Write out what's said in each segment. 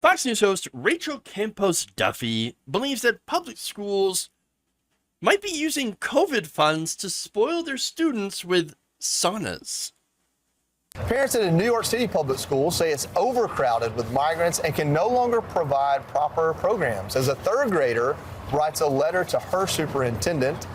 Fox News host Rachel Campos Duffy believes that public schools might be using COVID funds to spoil their students with saunas. Parents at a New York City public school say it's overcrowded with migrants and can no longer provide proper programs. As a third grader writes a letter to her superintendent,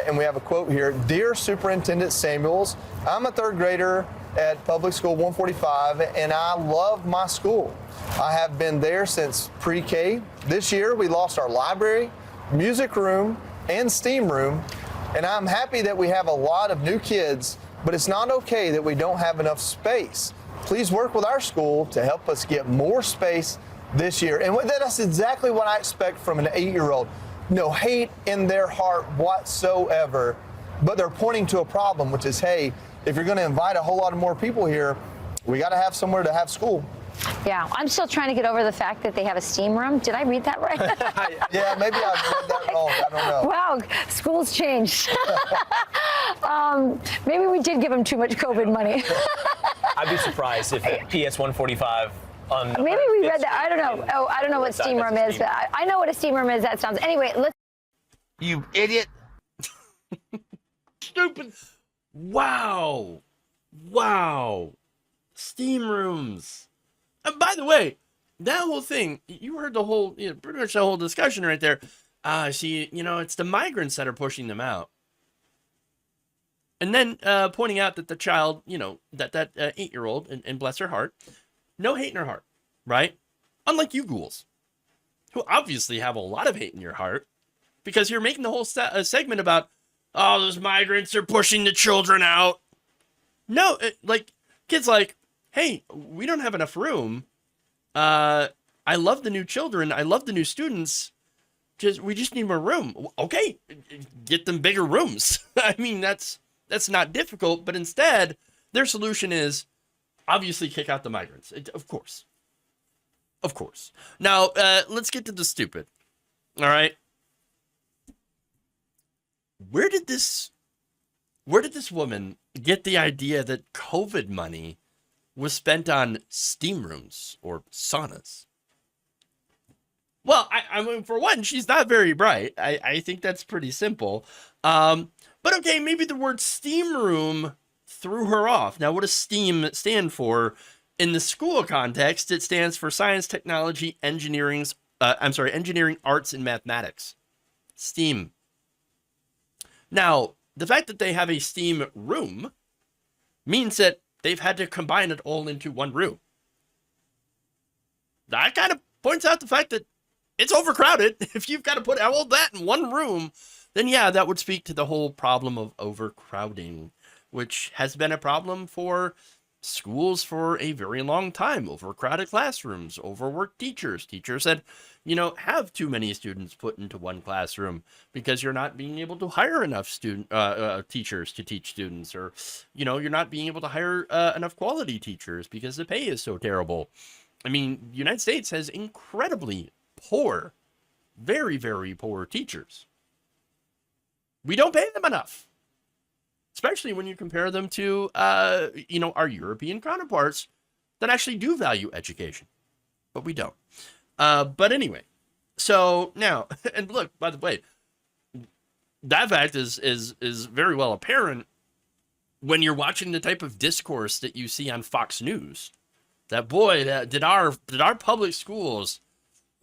and we have a quote here: "Dear Superintendent Samuels, I'm a third grader at Public School 145, and I love my school. I have been there since pre-K. This year, we lost our library, music room, and STEAM room, and I'm happy that we have a lot of new kids, but it's not okay that we don't have enough space. Please work with our school to help us get more space this year." And that's exactly what I expect from an 8-year-old. No hate in their heart whatsoever, but they're pointing to a problem, which is, hey, if you're going to invite a whole lot of more people here, we got to have somewhere to have school. Yeah, I'm still trying to get over the fact that they have a steam room. Did I read that right? Yeah, maybe I read that wrong. I don't know. Wow, school's changed. Maybe we did give them too much COVID money. I'd be surprised if at PS 145 on. Maybe we read that. I don't know. Oh, I don't know what steam room is, but I know what a steam room is. That sounds. Anyway, let's. You idiot. Stupid. Wow. Steam rooms. And by the way, that whole thing, you heard the whole, pretty much the whole discussion right there. See, it's the migrants that are pushing them out. And then pointing out that the child, that 8-year-old, and bless her heart, no hate in her heart, right? Unlike you ghouls, who obviously have a lot of hate in your heart, because you're making the whole segment about, oh, those migrants are pushing the children out. No, kids like, hey, we don't have enough room. I love the new children. I love the new students. We just need more room. Okay, get them bigger rooms. I mean, that's not difficult, but instead, their solution is obviously kick out the migrants. Of course. Now, let's get to the stupid. All right. Where did this woman get the idea that COVID money was spent on steam rooms or saunas? Well, I mean, for one, she's not very bright. I think that's pretty simple. But okay, maybe the word steam room threw her off. Now, what does STEAM stand for? In the school context, it stands for science, technology, engineering, arts, and mathematics. STEAM. Now, the fact that they have a STEAM room means that they've had to combine it all into one room. That kind of points out the fact that it's overcrowded. If you've got to put all that in one room, then yeah, that would speak to the whole problem of overcrowding, which has been a problem for schools for a very long time. Overcrowded classrooms, overworked teachers that, have too many students put into one classroom because you're not being able to hire enough teachers to teach students, or, you're not being able to hire enough quality teachers because the pay is so terrible. I mean, the United States has incredibly poor, very, very poor teachers. We don't pay them enough, especially when you compare them to, our European counterparts that actually do value education, but we don't. But anyway, so now, and look, by the way, that fact is very well apparent when you're watching the type of discourse that you see on Fox News. That did our public schools,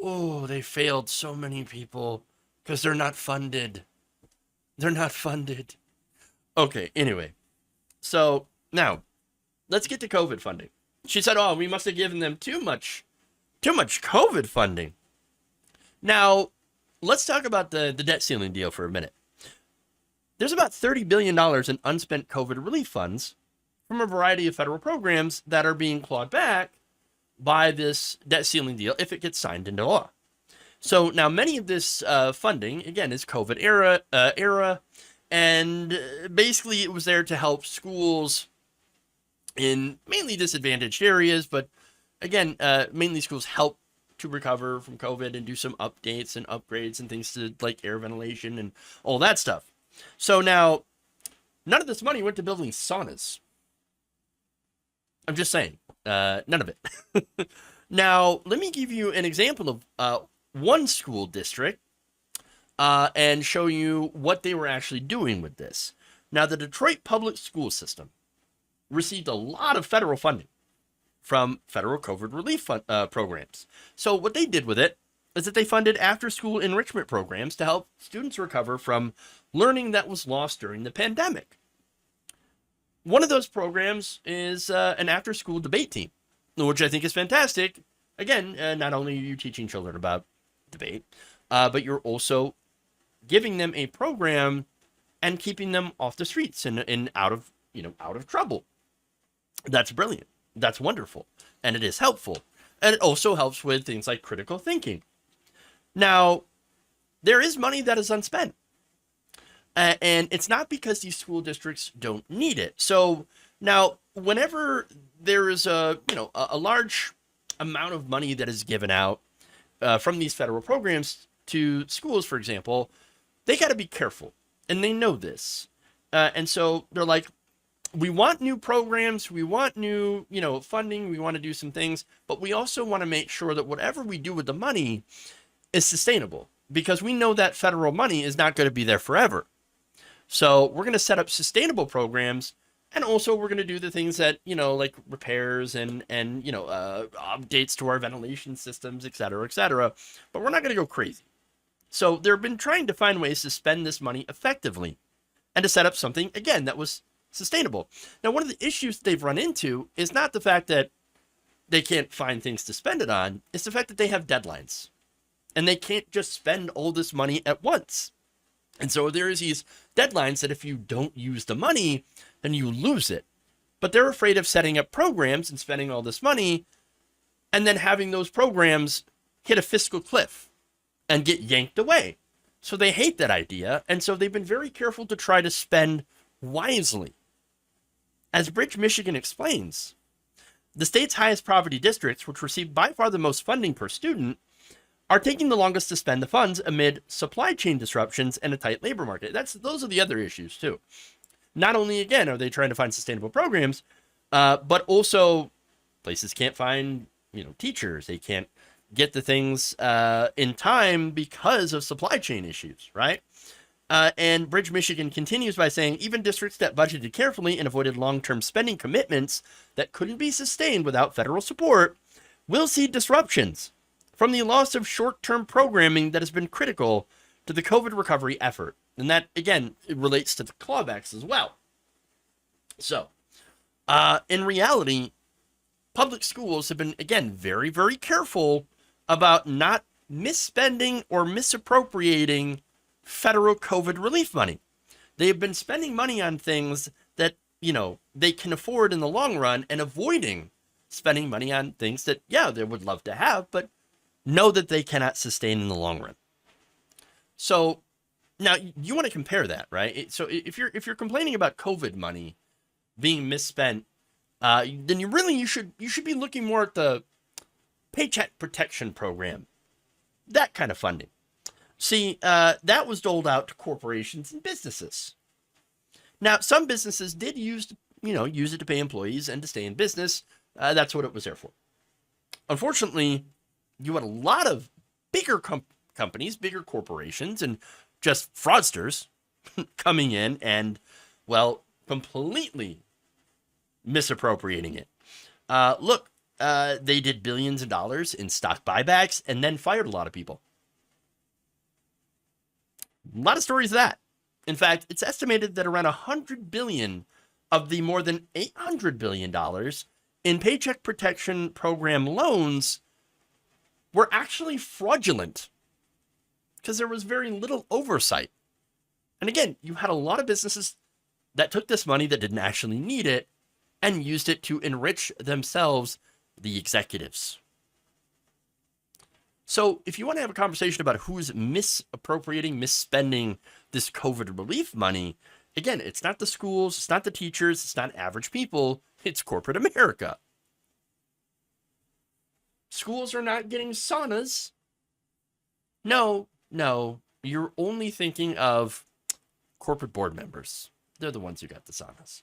oh, they failed so many people because they're not funded. They're not funded. Okay, anyway. So now let's get to COVID funding. She said, oh, we must have given them too much COVID funding. Now, let's talk about the debt ceiling deal for a minute. There's about $30 billion in unspent COVID relief funds from a variety of federal programs that are being clawed back by this debt ceiling deal if it gets signed into law. So now many of this funding, again, is COVID era, and basically it was there to help schools in mainly disadvantaged areas, but again, mainly schools help to recover from COVID and do some updates and upgrades and things to like air ventilation and all that stuff. So now, none of this money went to building saunas. I'm just saying, none of it. Now, let me give you an example of one school district and show you what they were actually doing with this. Now, the Detroit public school system received a lot of federal funding from federal COVID relief programs. So what they did with it is that they funded after-school enrichment programs to help students recover from learning that was lost during the pandemic. One of those programs is an after-school debate team, which I think is fantastic. Again, not only are you teaching children about debate, but you're also giving them a program and keeping them off the streets and out of trouble. That's brilliant. That's wonderful. And it is helpful. And it also helps with things like critical thinking. Now, there is money that is unspent. And it's not because these school districts don't need it. So now, whenever there is a large amount of money that is given out from these federal programs to schools, for example, they got to be careful. And they know this. And so they're like, we want new programs, we want new, funding, we want to do some things, but we also want to make sure that whatever we do with the money is sustainable, because we know that federal money is not going to be there forever. So we're going to set up sustainable programs, and also we're going to do the things that, like repairs and updates to our ventilation systems, et cetera, but we're not going to go crazy. So they've been trying to find ways to spend this money effectively and to set up something, again, that was sustainable. Now, one of the issues they've run into is not the fact that they can't find things to spend it on, it's the fact that they have deadlines. And they can't just spend all this money at once. And so there's these deadlines that if you don't use the money, then you lose it. But they're afraid of setting up programs and spending all this money and then having those programs hit a fiscal cliff and get yanked away. So they hate that idea. And so they've been very careful to try to spend wisely. As Bridge, Michigan explains, the state's highest poverty districts, which receive by far the most funding per student, are taking the longest to spend the funds amid supply chain disruptions and a tight labor market. Those are the other issues too. Not only, again, are they trying to find sustainable programs, but also places can't find, teachers. They can't get the things in time because of supply chain issues, right? And Bridge, Michigan continues by saying, even districts that budgeted carefully and avoided long-term spending commitments that couldn't be sustained without federal support will see disruptions from the loss of short-term programming that has been critical to the COVID recovery effort. And that, again, it relates to the clawbacks as well. So, in reality, public schools have been, again, very, very careful about not misspending or misappropriating federal COVID relief money. They have been spending money on things that, they can afford in the long run and avoiding spending money on things that, they would love to have, but know that they cannot sustain in the long run. So now you want to compare that, right? So if you're complaining about COVID money being misspent, then you should be looking more at the Paycheck Protection Program, that kind of funding. See, that was doled out to corporations and businesses. Now, some businesses did use it to pay employees and to stay in business. That's what it was there for. Unfortunately, you had a lot of bigger companies, bigger corporations, and just fraudsters coming in and, completely misappropriating it. They did billions of dollars in stock buybacks and then fired a lot of people. A lot of stories of that. In fact, it's estimated that around $100 billion of the more than $800 billion in Paycheck Protection Program loans were actually fraudulent because there was very little oversight. And again, you had a lot of businesses that took this money that didn't actually need it and used it to enrich themselves, the executives. So if you want to have a conversation about who's misappropriating, misspending this COVID relief money, again, it's not the schools, it's not the teachers, it's not average people, it's corporate America. Schools are not getting saunas. No, you're only thinking of corporate board members. They're the ones who got the saunas.